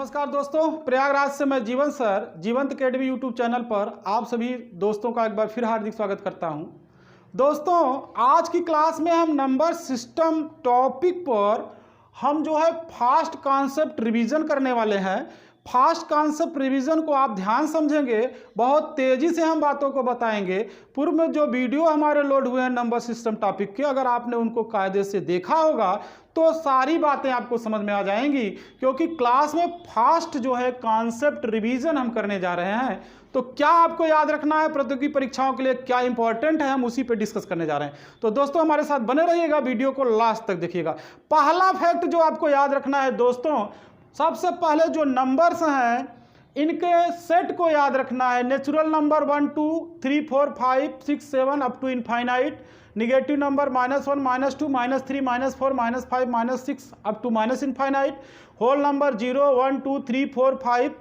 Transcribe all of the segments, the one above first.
नमस्कार दोस्तों, प्रयागराज से मैं जीवन सर जीवंत अकेडमी यूट्यूब चैनल पर आप सभी दोस्तों का एक बार फिर हार्दिक स्वागत करता हूं। दोस्तों, आज की क्लास में हम नंबर सिस्टम टॉपिक पर हम जो है फास्ट कॉन्सेप्ट रिवीजन करने वाले हैं। फास्ट कॉन्सेप्ट रिवीजन को आप ध्यान समझेंगे, बहुत तेज़ी से हम बातों को बताएंगे। पूर्व में जो वीडियो हमारे लोड हुए हैं नंबर सिस्टम टॉपिक के, अगर आपने उनको कायदे से देखा होगा तो सारी बातें आपको समझ में आ जाएंगी, क्योंकि क्लास में फास्ट जो है कॉन्सेप्ट रिवीजन हम करने जा रहे हैं। तो क्या आपको याद रखना है, प्रतियोगी परीक्षाओं के लिए क्या इंपॉर्टेंट है, हम उसी पे डिस्कस करने जा रहे हैं। तो दोस्तों हमारे साथ बने रहिएगा, वीडियो को लास्ट तक देखिएगा। पहला फैक्ट जो आपको याद रखना है दोस्तों, सबसे पहले जो नंबर्स हैं इनके सेट को याद रखना है। Natural number 1 2 3 4 5 6 7 up to infinite, negative number -1 -2 -3 -4 -5 -6 up to minus infinite, whole number 0 1 2 3 4 5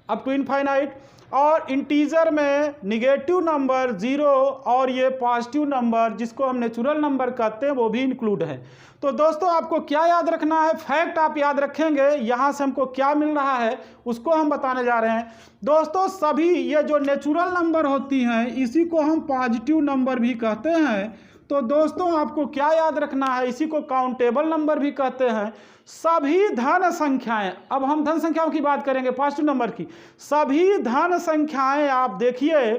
up to infinite, और इंटीजर में निगेटिव नंबर 0 और ये पॉजिटिव नंबर जिसको हम नेचुरल नंबर कहते हैं वो भी इंक्लूड है। तो दोस्तों आपको क्या याद रखना है, फैक्ट आप याद रखेंगे, यहाँ से हमको क्या मिल रहा है उसको हम बताने जा रहे हैं। दोस्तों सभी ये जो नेचुरल नंबर होती हैं इसी को हम पॉजिटिव नंबर भी कहते हैं। तो दोस्तों आपको क्या याद रखना है, इसी को काउंटेबल नंबर भी कहते हैं। सभी धन संख्याएं, अब हम धन संख्याओं की बात करेंगे पॉजिटिव नंबर की, सभी धन संख्याएं आप देखिए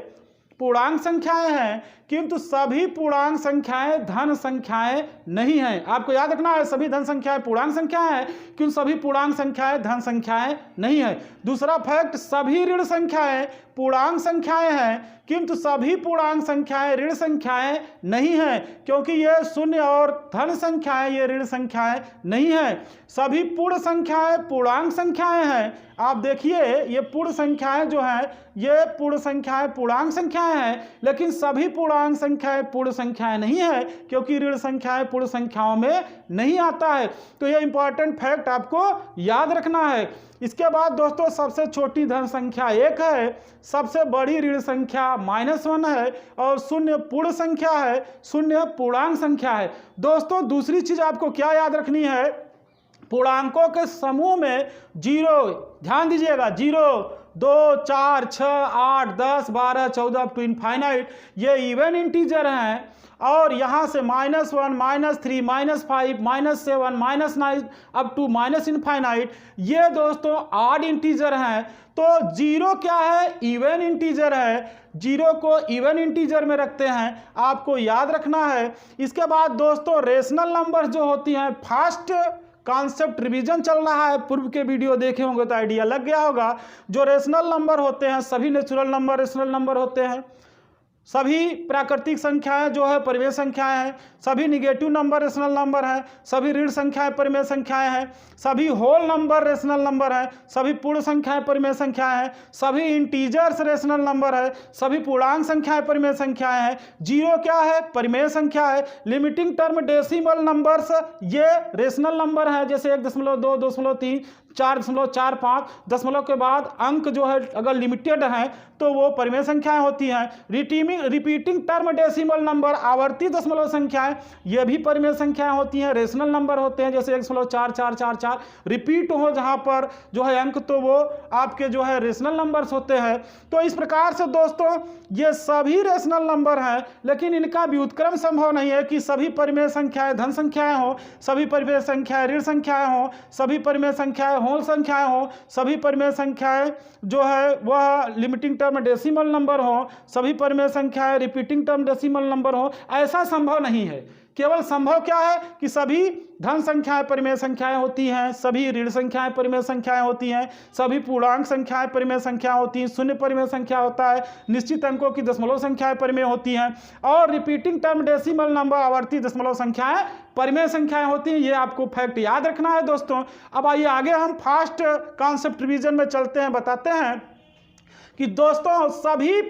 पूर्णांक संख्याएं हैं, किंतु सभी पूर्णांक संख्याएं धन संख्याएं नहीं हैं। आपको याद रखना है सभी धन संख्याएं पूर्णांक संख्याएं हैं, किंतु सभी पूर्णांक संख्याएं धन संख्याएं नहीं है। दूसरा फैक्ट, सभी ऋण संख्याएं पूर्णांक संख्याएं हैं, किंतु सभी पूर्णांक संख्याएं ऋण संख्याएं नहीं हैं, क्योंकि ये शून्य और धन संख्याएं ये ऋण संख्याएं नहीं हैं। सभी पूर्ण संख्याएं पूर्णांक संख्याएं हैं। आप देखिए ये पूर्ण संख्याएं जो हैं ये पूर्ण संख्याएं पूर्णांक संख्याएं हैं, लेकिन सभी पूर्णांक संख्याएं पूर्ण संख्याएं नहीं है, क्योंकि ऋण संख्याएं पूर्ण संख्याओं में नहीं आता है। तो ये इंपॉर्टेंट फैक्ट आपको याद रखना है। इसके बाद दोस्तों सबसे छोटी धन संख्या 1 है, सबसे बड़ी ऋण संख्या -1 है, और शून्य पूर्ण संख्या है, शून्य पूर्णांक संख्या है। दोस्तों दूसरी चीज आपको क्या याद रखनी है, पूर्णांकों के समूह में 0, ध्यान दीजिएगा, 0 2 4 6 8 10 12 14 अप टू इनफाइनाइट ये इवन इंटीजर हैं, और यहाँ से -1 -3 -5 -7 -9 अप टू माइनस इनफाइनाइट ये दोस्तों ऑड इंटीजर हैं। तो 0 क्या है, इवन इंटीजर है, 0 को इवन इंटीजर में रखते हैं, आपको याद रखना है। इसके बाद दोस्तों रेशनल नंबर जो होती हैं, फास्ट कॉन्सेप्ट रिवीजन चल रहा है, पूर्व के वीडियो देखे होंगे तो आइडिया लग गया होगा। जो रेशनल नंबर होते हैं सभी नेचुरल नंबर रेशनल नंबर होते हैं, सभी प्राकृतिक संख्याएं जो है परिमेय संख्याएं हैं, सभी निगेटिव नंबर रेशनल नंबर हैं, सभी ऋण संख्याएं परिमेय संख्याएं हैं, सभी होल नंबर रेशनल नंबर हैं, सभी पूर्ण संख्याएं परिमेय संख्याएं हैं, सभी इंटीजर्स रेशनल नंबर है, सभी पूर्णांक संख्याएं परिमेय संख्याएं हैं। 0 क्या है, परिमेय संख्या है। लिमिटिंग टर्म डेसिमल नंबर्स ये रेशनल नंबर है, जैसे 1.2 2.3 4.45 दशमलव के बाद अंक जो है अगर लिमिटेड है तो वो परिमेय संख्याएं होती हैं। रिपीटिंग टर्म डेसिमल नंबर आवर्ती दशमलव संख्याएं ये भी परिमेय संख्याएं होती हैं, रेशनल नंबर होते हैं, जैसे 1.4444 रिपीट हो जहां पर जो है अंक तो वो आपके जो है रेशनल नंबर्स होते हैं। तो इस प्रकार से दोस्तों ये सभी रेशनल नंबर हैं, लेकिन इनका व्युत्क्रम संभव नहीं है कि सभी परिमेय संख्याएं धन संख्याएं हो, सभी परिमेय संख्याएं ऋण संख्याएं हो, सभी परिमेय संख्याएं होल संख्याएं हो, सभी परिमेय संख्याएं जो है वह लिमिटिंग टर्म डेसिमल नंबर हो, सभी परिमेय संख्याएं रिपीटिंग टर्म डेसिमल नंबर हो। ऐसा संभव नहीं है। केवल संभव क्या है कि सभी धन संख्याएं परिमेय संख्याएं होती हैं, सभी ऋण संख्याएं परिमेय संख्याएं होती हैं, सभी पूर्णांक संख्याएं परिमेय संख्या होती हैं, शून्य परिमेय संख्या होता है, निश्चित अंकों की दशमलव संख्याएं परिमेय होती हैं, और रिपीटिंग टर्म डेसिमल नंबर आवर्ती दशमलव संख्याएं परिमेय संख्याएं होती हैं। ये आपको फैक्ट याद रखना है दोस्तों। अब आइए आगे हम फास्ट कॉन्सेप्ट रिवीजन में चलते हैं, बताते हैं कि दोस्तों सभी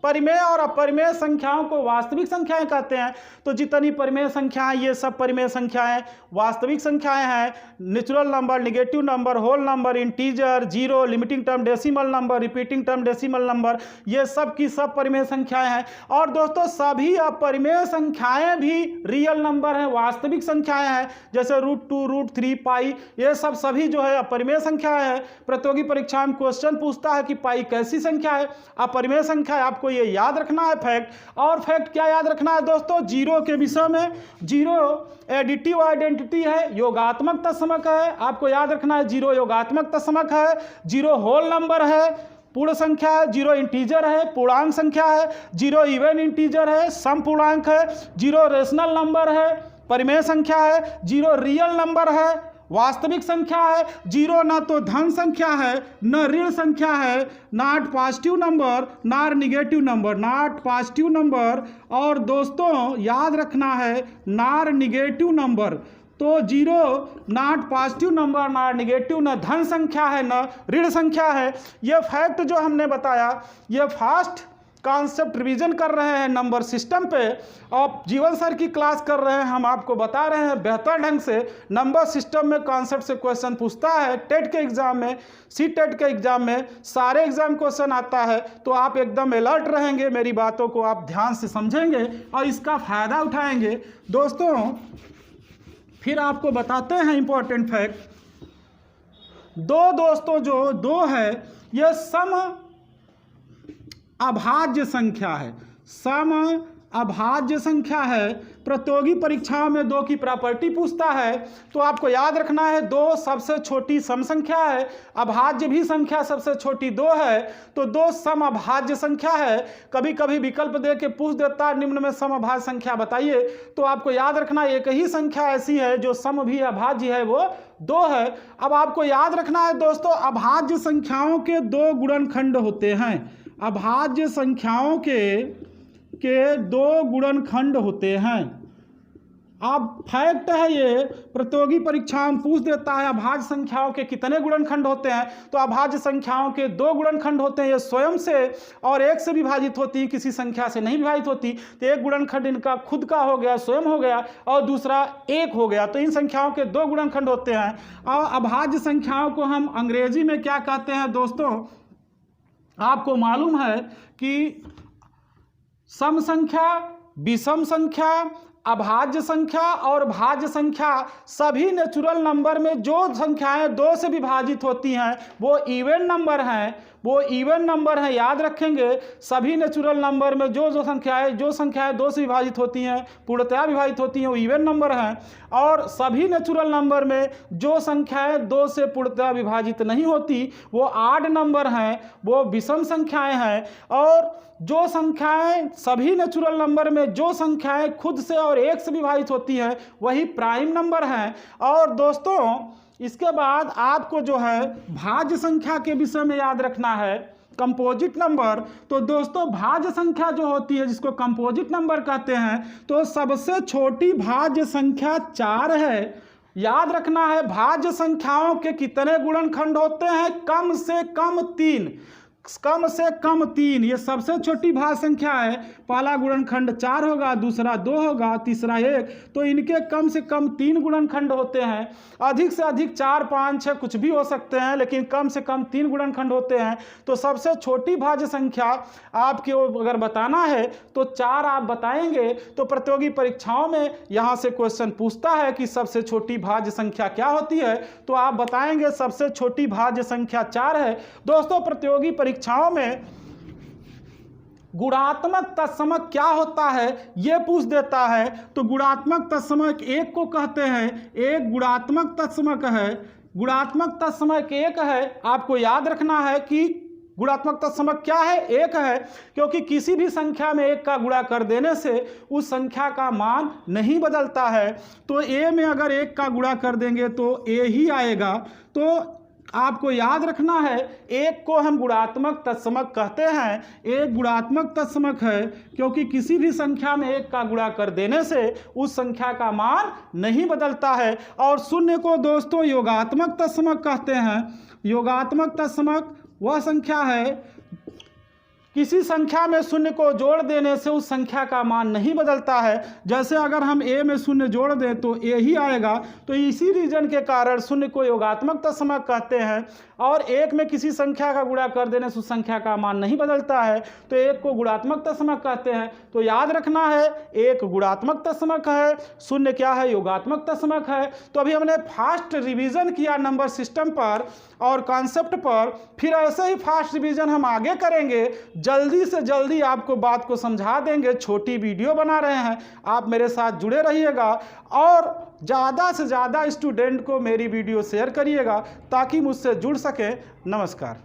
परिमेय और अपरिमेय संख्याओं को वास्तविक संख्याएं कहते हैं। तो जितनी परिमेय संख्याएं ये सब परिमेय संख्याएं वास्तविक संख्याएं हैं। Natural number, negative number, whole number, integer, zero, limiting term decimal number, repeating term decimal number, ये सब की सब परिमेय संख्याएं हैं। और दोस्तों सभी अपरिमेय संख्याएं भी रियल नंबर हैं, वास्तविक संख्याएं हैं, जैसे √2, √3, पाई, ये सब सभी जो है अपरिमेय संख्याएं हैं। प्रतियोगी परीक्षा में क्वेश्चन पूछता है कि पाई कैसी संख्या है, अपरिमेय संख्या है, आपको ये याद रखना है फैक्ट। और फैक्ट क्या याद रखना है दोस्तों, जीरो के विषय में, जीरो एडिटिव आइडेंटिटी है, योगात्मक तत्समक है, आपको याद रखना है जीरो योगात्मक तत्समक है, जीरो होल नंबर है, पूर्ण संख्या है, जीरो इंटीजर है, पूर्णांक संख्या है, जीरो इवन इंटीजर है, सम पूर्णांक है, जीरो रेशनल नंबर है, परिमेय संख्या है, जीरो रियल नंबर है, वास्तविक संख्या है, जीरो ना तो धन संख्या है न ऋण संख्या है, not positive number not negative number, not positive number, और दोस्तों याद रखना है नॉट निगेटिव नंबर। तो zero not positive number, not negative, न धन संख्या है न ऋण संख्या है। ये फैक्ट जो हमने बताया, ये फास्ट कॉन्सेप्ट रिवीजन कर रहे हैं नंबर सिस्टम पे, और जीवन सर की क्लास कर रहे हैं, हम आपको बता रहे हैं बेहतर ढंग से नंबर सिस्टम में कॉन्सेप्ट से क्वेश्चन पूछता है। टेट के एग्जाम में, सी टेट के एग्जाम में, सारे एग्जाम क्वेश्चन आता है, तो आप एकदम अलर्ट रहेंगे, मेरी बातों को आप ध्यान से समझेंगे और इसका फायदा उठाएंगे। दोस्तों फिर आपको बताते हैं इंपॉर्टेंट फैक्ट। दोस्तों जो दो है ये सम अभाज्य संख्या है, सम अभाज्य संख्या है। प्रतियोगी परीक्षाओं में दो की प्रॉपर्टी पूछता है, तो आपको याद रखना है दो सबसे छोटी सम संख्या है, अभाज्य भी संख्या सबसे छोटी दो है, तो दो सम अभाज्य संख्या है। कभी कभी विकल्प दे के पूछ देता है निम्न में सम अभाज्य संख्या बताइए, तो आपको याद रखना एक ही संख्या ऐसी है जो सम भी अभाज्य है, वो दो है। अब आपको याद रखना है दोस्तों अभाज्य संख्याओं के दो गुणनखंड होते हैं, अभाज्य संख्याओं के दो गुणनखंड होते हैं। अब फैक्ट है ये, प्रतियोगी परीक्षा में पूछ देता है अभाज्य संख्याओं के कितने गुणनखंड होते हैं, तो अभाज्य संख्याओं के दो गुणनखंड होते हैं, ये स्वयं से और एक से विभाजित होती है, किसी संख्या से नहीं विभाजित होती। तो एक गुणनखंड इनका खुद का हो गया, स्वयं हो गया, और दूसरा एक हो गया, तो इन संख्याओं के दो गुणनखंड होते हैं। और अभाज्य संख्याओं को हम अंग्रेजी में क्या कहते हैं दोस्तों, आपको मालूम है कि सम संख्या, विषम संख्या, अभाज्य संख्या और भाज्य संख्या, सभी नेचुरल नंबर में जो संख्याएं दो से विभाजित होती हैं वो इवन नंबर हैं, वो इवन नंबर हैं, याद रखेंगे। सभी नेचुरल नंबर में जो संख्याएं दो से विभाजित होती हैं, पूर्णतया विभाजित होती हैं, वो इवन नंबर हैं। और सभी नेचुरल नंबर में जो संख्याएं दो से पूर्णतया विभाजित नहीं होती वो आड नंबर हैं, वो विषम संख्याएं हैं। और जो संख्याएं सभी नेचुरल नंबर में जो संख्याएं खुद से और एक से विभाजित होती हैं वही प्राइम नंबर हैं। और दोस्तों इसके बाद आपको जो है भाज्य संख्या के विषय में याद रखना है, कंपोजिट नंबर। तो दोस्तों भाज्य संख्या जो होती है जिसको कंपोजिट नंबर कहते हैं, तो सबसे छोटी भाज्य संख्या 4 है। याद रखना है भाज्य संख्याओं के कितने गुणनखंड होते हैं, कम से कम 3, कम से कम 3, ये सबसे छोटी भाज्य संख्या है। पहला गुणनखंड 4 होगा, दूसरा 2 होगा, तीसरा 1, तो इनके कम से कम 3 गुणनखंड होते हैं। अधिक से अधिक 4, 5, 6 कुछ भी हो सकते हैं, लेकिन कम से कम 3 गुणनखंड होते हैं। तो सबसे छोटी भाज्य संख्या आपके अगर बताना है तो 4 आप बताएंगे। तो प्रतियोगी परीक्षाओं में यहाँ से क्वेश्चन पूछता है कि सबसे छोटी भाज्य संख्या क्या होती है, तो आप बताएंगे सबसे छोटी भाज्य संख्या 4 है। दोस्तों प्रतियोगी परीक्षाओं में गुणात्मक तत्समक क्या होता है यह पूछ देता है, तो गुणात्मक तत्समक एक को कहते हैं, एक गुणात्मक तत्समक है, गुणात्मक तत्समक एक है। आपको याद रखना है कि गुणात्मक तत्समक क्या है, एक है, क्योंकि किसी भी संख्या में एक का गुणा कर देने से उस संख्या का मान नहीं बदलता है। तो ए में अगर एक का गुणा कर देंगे तो ए ही आएगा। तो आपको याद रखना है एक को हम गुणात्मक तत्समक कहते हैं, एक गुणात्मक तत्समक है क्योंकि किसी भी संख्या में एक का गुणा कर देने से उस संख्या का मान नहीं बदलता है। और शून्य को दोस्तों योगात्मक तत्समक कहते हैं। योगात्मक तत्समक वह संख्या है किसी संख्या में शून्य को जोड़ देने से उस संख्या का मान नहीं बदलता है। जैसे अगर हम a में शून्य जोड़ दें तो a ही आएगा। तो इसी रीजन के कारण शून्य को योगात्मक तत्समक कहते हैं। और एक में किसी संख्या का गुणा कर देने से उस संख्या का मान नहीं बदलता है, तो एक को गुणात्मक तत्समक कहते हैं। तो याद रखना है, एक गुणात्मक तत्समक है, शून्य क्या है, योगात्मक तत्समक है। तो अभी हमने फास्ट रिवीजन किया नंबर सिस्टम पर और कॉन्सेप्ट पर, फिर ऐसे ही फास्ट रिवीजन हम आगे करेंगे। जल्दी से जल्दी आपको बात को समझा देंगे। छोटी वीडियो बना रहे हैं, आप मेरे साथ जुड़े रहिएगा और ज़्यादा से ज़्यादा स्टूडेंट को मेरी वीडियो शेयर करिएगा ताकि मुझसे जुड़ सके। नमस्कार।